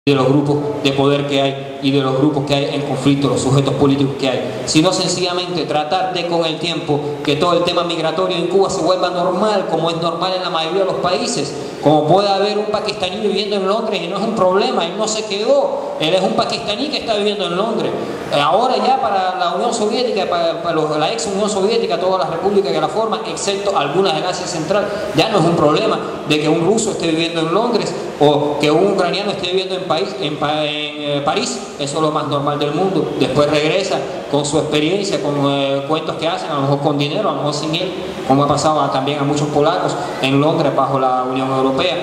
de los grupos de poder que hay y de los grupos que hay en conflicto, los sujetos políticos que hay, sino sencillamente tratar de con el tiempo que todo el tema migratorio en Cuba se vuelva normal, como es normal en la mayoría de los países, como puede haber un pakistaní viviendo en Londres y no es un problema, él no se quedó, él es un pakistaní que está viviendo en Londres. Ahora ya para la Unión Soviética, para la ex Unión Soviética, todas las repúblicas que la forman, excepto algunas en Asia Central, ya no es un problema de que un ruso esté viviendo en Londres o que un ucraniano esté viviendo en París. Eso es lo más normal del mundo. Después regresa con su experiencia, con cuentos que hacen, a lo mejor con dinero, a lo mejor sin él, como ha pasado también a muchos polacos en Londres bajo la Unión Europea,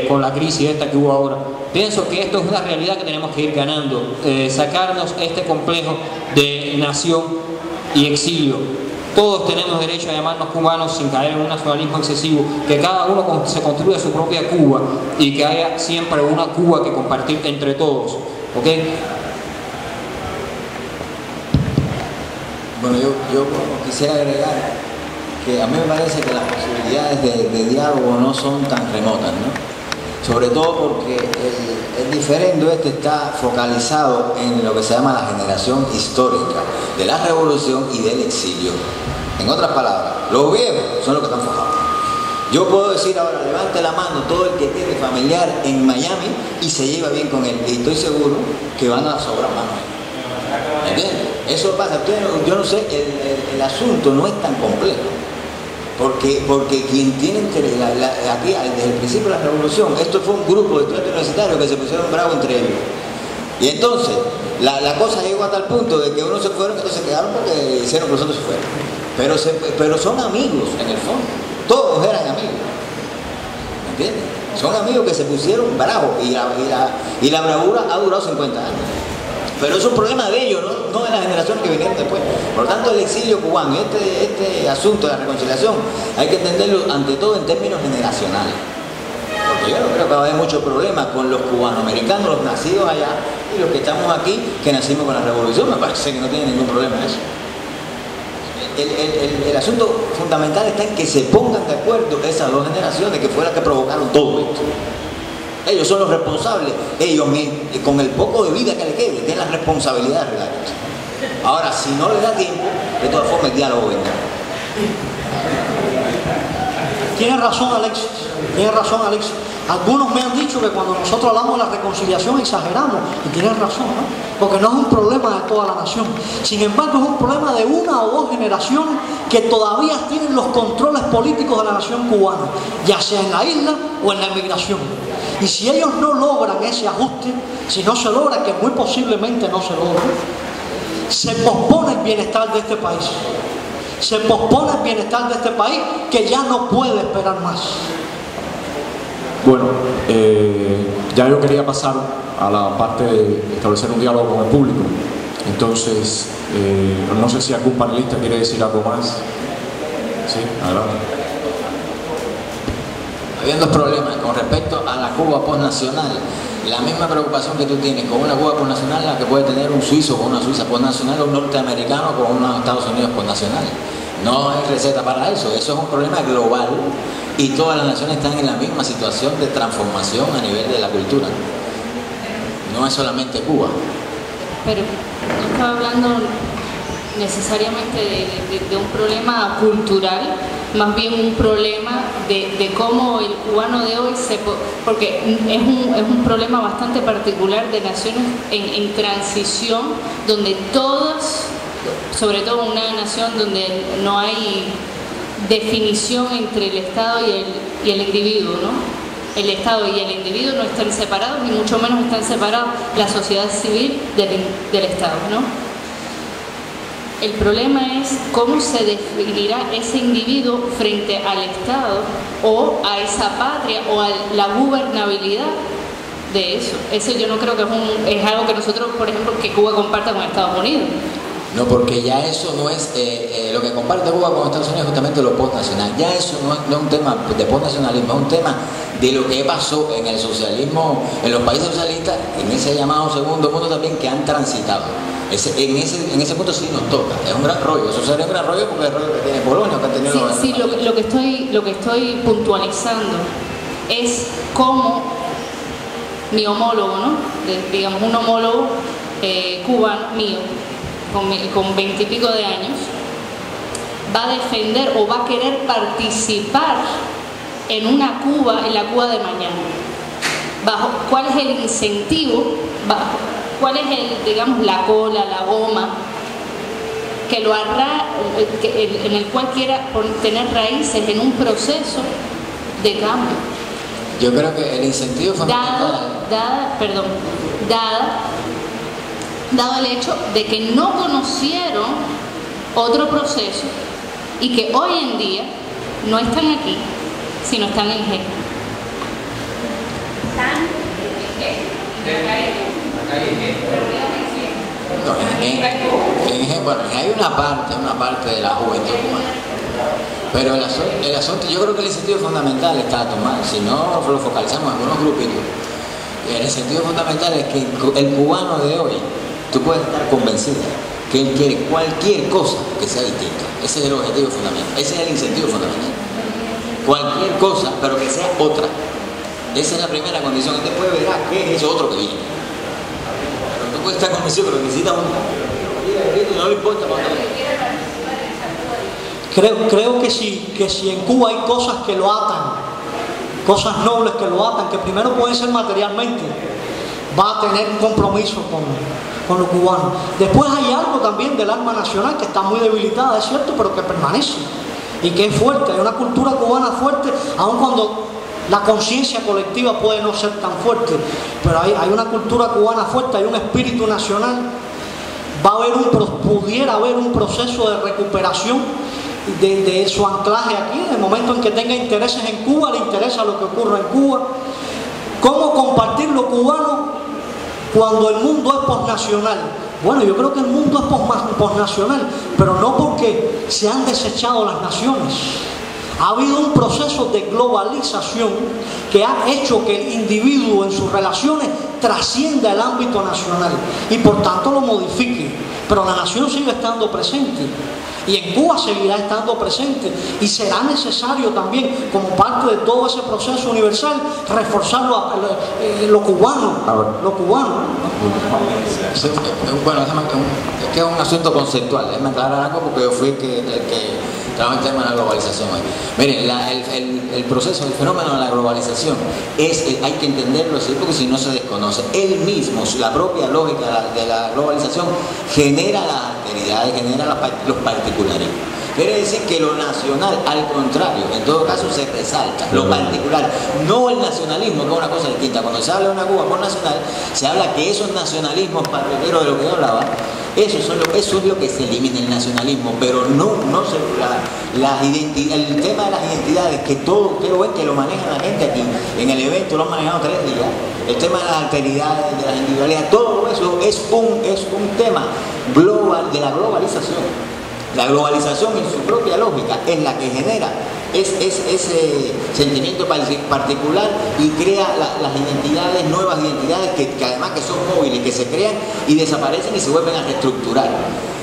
con la crisis esta que hubo ahora. Pienso que esto es una realidad que tenemos que ir ganando, sacarnos este complejo de nación y exilio. Todos tenemos derecho a llamarnos cubanos sin caer en un nacionalismo excesivo, que cada uno se construya su propia Cuba y que haya siempre una Cuba que compartir entre todos. ¿Ok? Bueno, yo quisiera agregar que a mí me parece que las posibilidades de diálogo no son tan remotas, ¿no? Sobre todo porque el diferendo está focalizado en lo que se llama la generación histórica de la revolución y del exilio. En otras palabras, los viejos son los que están fajados. Yo puedo decir ahora, levante la mano todo el que tiene familiar en Miami y se lleva bien con él. Y estoy seguro que van a sobrar manos. ¿Entiendes? Eso pasa. Yo no sé, el asunto no es tan complejo. Porque quien tiene interés, aquí desde el principio de la revolución, esto fue un grupo de estudiantes universitarios que se pusieron bravos entre ellos. Y entonces, la cosa llegó a tal punto de que unos se fueron, que otros se quedaron porque hicieron que los otros se fueron. Pero son amigos, en el fondo. Todos eran amigos. ¿Me entiendes? Son amigos que se pusieron bravos y la bravura ha durado 50 años. Pero es un problema de ellos, no de las generaciones que vinieron después. Por lo tanto, el exilio cubano, este asunto de la reconciliación, hay que entenderlo ante todo en términos generacionales. Porque yo no creo que va a haber muchos problemas con los cubanoamericanos, los nacidos allá, y los que estamos aquí, que nacimos con la revolución. Me parece que no tiene ningún problema eso. El asunto fundamental está en que se pongan de acuerdo esas dos generaciones que fueron las que provocaron todo esto. Ellos son los responsables, ellos con el poco de vida que les quede, tienen la responsabilidad de arreglar esto. Ahora, si no les da tiempo, de todas formas el diálogo vendrá. Tiene razón Alexis, tiene razón Alexis. Algunos me han dicho que cuando nosotros hablamos de la reconciliación exageramos, y tienen razón, ¿no? Porque no es un problema de toda la nación. Sin embargo, es un problema de una o dos generaciones que todavía tienen los controles políticos de la nación cubana, ya sea en la isla o en la emigración. Y si ellos no logran ese ajuste, si no se logra, que muy posiblemente no se logra, se pospone el bienestar de este país. Se pospone el bienestar de este país que ya no puede esperar más. Bueno, ya yo quería pasar a la parte de establecer un diálogo con el público. Entonces, no sé si algún panelista quiere decir algo más. Sí, adelante. Habían dos problemas con respecto a la Cuba postnacional. La misma preocupación que tú tienes con una Cuba postnacional, la que puede tener un suizo con una Suiza postnacional o un norteamericano con unos Estados Unidos postnacional. No hay receta para eso. Eso es un problema global y todas las naciones están en la misma situación de transformación a nivel de la cultura. No es solamente Cuba. Pero no estaba hablando necesariamente de un problema cultural, más bien un problema de cómo el cubano de hoy porque es un problema bastante particular de naciones en transición, donde todas, sobre todo una nación donde no hay definición entre el Estado y el individuo, ¿no? El Estado y el individuo no están separados, ni mucho menos están separados la sociedad civil del Estado, ¿no? El problema es cómo se definirá ese individuo frente al Estado o a esa patria o a la gobernabilidad de eso. Eso yo no creo que es algo que nosotros, por ejemplo, que Cuba comparta con Estados Unidos. No, porque ya eso no es lo que comparte Cuba con Estados Unidos, justamente lo postnacional. Ya eso no es un tema de postnacionalismo, es un tema de lo que pasó en el socialismo, en los países socialistas, en ese llamado segundo mundo también, que han transitado. En ese punto sí nos toca, es un gran rollo. Eso sería un gran rollo porque es el rollo que tiene Polonia, que ha tenido sí, lo que estoy puntualizando es cómo mi homólogo, ¿no? Digamos un homólogo cubano mío, con 20 y pico de años, va a defender o va a querer participar en la Cuba de mañana. ¿Cuál es el incentivo? ¿Cuál es digamos, la cola, la goma en el cual quiera tener raíces en un proceso de cambio? Yo creo que el incentivo fundamental... Dado el hecho de que no conocieron otro proceso y que hoy en día no están aquí, sino están en G. Bueno, hay una parte de la juventud cubana, pero el asunto, yo creo que el incentivo fundamental está tomado, si no lo focalizamos en algunos grupitos, el incentivo fundamental es que el cubano de hoy, tú puedes estar convencido que él quiere cualquier cosa que sea distinta. Ese es el objetivo fundamental, ese es el incentivo fundamental. Cualquier cosa, pero que sea otra. Esa es la primera condición. Y después verás qué es eso otro que viene. Pero tú puedes estar convencido, pero necesitas un... no le importa para dónde. Creo que si en Cuba hay cosas que lo atan, cosas nobles que lo atan, que primero pueden ser materialmente, va a tener un compromiso con los cubanos. Después hay algo también del alma nacional que está muy debilitada, es cierto, pero que permanece y que es fuerte. Hay una cultura cubana fuerte, aun cuando la conciencia colectiva puede no ser tan fuerte, pero hay una cultura cubana fuerte, hay un espíritu nacional. Pudiera haber un proceso de recuperación de su anclaje aquí, en el momento en que tenga intereses en Cuba, le interesa lo que ocurre en Cuba. ¿Cómo compartir lo cubano cuando el mundo es posnacional? Bueno, yo creo que el mundo es posnacional, pero no porque se han desechado las naciones. Ha habido un proceso de globalización que ha hecho que el individuo en sus relaciones trascienda el ámbito nacional y por tanto lo modifique, pero la nación sigue estando presente. Y en Cuba seguirá estando presente y será necesario también, como parte de todo ese proceso universal, reforzar lo cubano. Bueno, es que es un asunto conceptual. Déjame aclarar algo porque yo fui el que trabajó el tema de la globalización hoy. Miren, el proceso, el fenómeno de la globalización hay que entenderlo así porque si no se desconoce. Él mismo, la propia lógica de la globalización genera las alteridades, genera los particularismos. Quiere decir que lo nacional, al contrario, en todo caso se resalta, lo particular, no el nacionalismo, que es una cosa distinta. Cuando se habla de una Cuba por nacional, se habla que esos nacionalismos patrioteros de lo que yo hablaba, eso es lo que se elimina, el nacionalismo, pero no el tema de las identidades, que todo, ustedes ven que lo maneja la gente aquí, en el evento lo han manejado 3 días, el tema de las alteridades, de las individualidades, todo eso es un tema global, de la globalización. La globalización en su propia lógica es la que genera ese sentimiento particular y crea las identidades, nuevas identidades que además que son móviles, que se crean y desaparecen y se vuelven a reestructurar.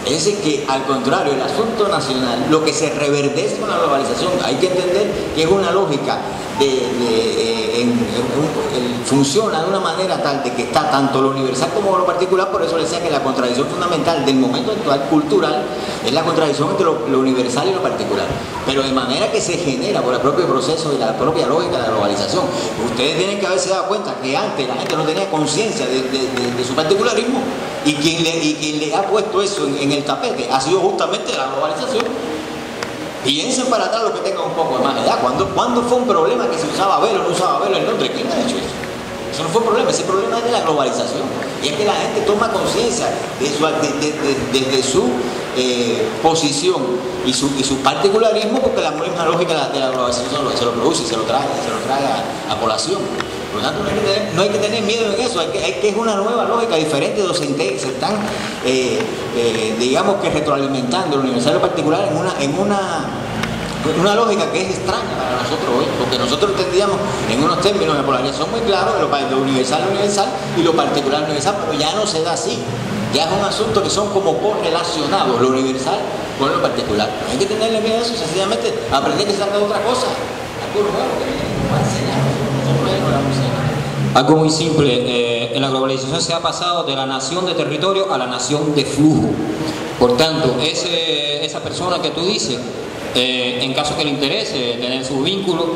Es decir, que al contrario, el asunto nacional, lo que se reverdece con la globalización, hay que entender que es una lógica funciona de una manera tal de que está tanto lo universal como lo particular. Por eso les decía que la contradicción fundamental del momento actual cultural es la contradicción entre lo universal y lo particular, pero de manera que se genera por el propio proceso y la propia lógica de la globalización. Ustedes tienen que haberse dado cuenta que antes la gente no tenía conciencia de su particularismo y quien le ha puesto eso en el tapete ha sido justamente la globalización. Piensen para atrás lo que tengan un poco de más edad. ¿Cuándo fue un problema que se usaba velo o no usaba velo en Londres? ¿Quién ha hecho eso? Eso no fue un problema, ese problema es de la globalización. Y es que la gente toma conciencia de su posición y su particularismo, porque la misma lógica de la globalización se lo produce y se lo trae a colación. Por lo tanto, no hay que tener miedo en eso, es una nueva lógica diferente donde se están, digamos que retroalimentando lo universal y lo particular en una lógica que es extraña para nosotros hoy, porque nosotros entendíamos en unos términos de polarización muy claros lo universal y lo particular universal, pero ya no se da así. Ya es un asunto que son como correlacionados, lo universal con lo particular. No hay que tenerle miedo a eso, sencillamente aprender que se trata de otra cosa, algo nuevo que viene a enseñar. Nosotros ya no lo vamos a enseñar. Algo muy simple, en la globalización se ha pasado de la nación de territorio a la nación de flujo. Por tanto, esa persona que tú dices, en caso que le interese tener su vínculo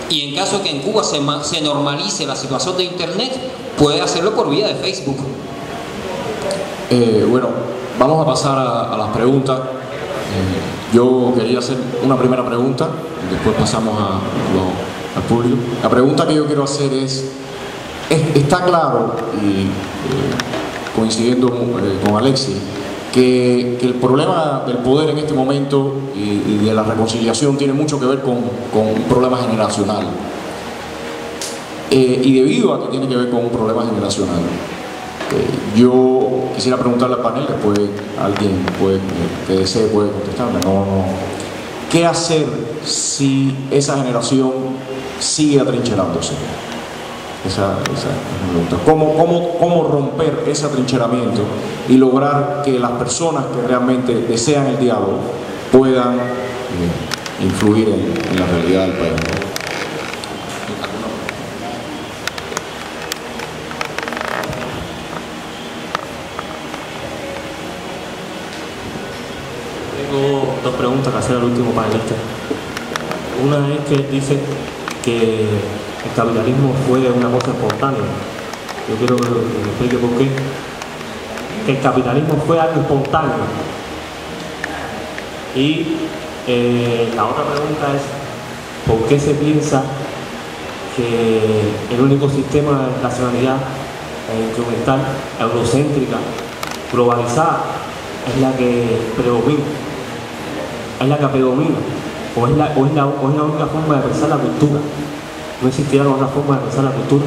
y en caso que en Cuba se normalice la situación de internet, puede hacerlo por vía de Facebook. Bueno, vamos a pasar a las preguntas. Yo quería hacer una primera pregunta, después pasamos al público. La pregunta que yo quiero hacer está claro, y coincidiendo con Alexis, que el problema del poder en este momento y de la reconciliación tiene mucho que ver con un problema generacional. Y debido a que tiene que ver con un problema generacional, yo quisiera preguntarle al panel, después alguien que desee puede contestarme. ¿Qué hacer si esa generación sigue atrincherándose? Esa es la pregunta. ¿Cómo romper ese atrincheramiento y lograr que las personas que realmente desean el diálogo puedan influir en la realidad del país? Tengo dos preguntas que hacer al último panelista. Una es que dice que el capitalismo fue una cosa espontánea. Yo quiero que me explique por qué. Que el capitalismo fue algo espontáneo. Y la otra pregunta es, ¿por qué se piensa que el único sistema de nacionalidad instrumental, eurocéntrica, globalizada, es la que predomina? ¿Es la que predomina? ¿O es la única forma de pensar la cultura? ¿No existirá otra forma de pensar la cultura?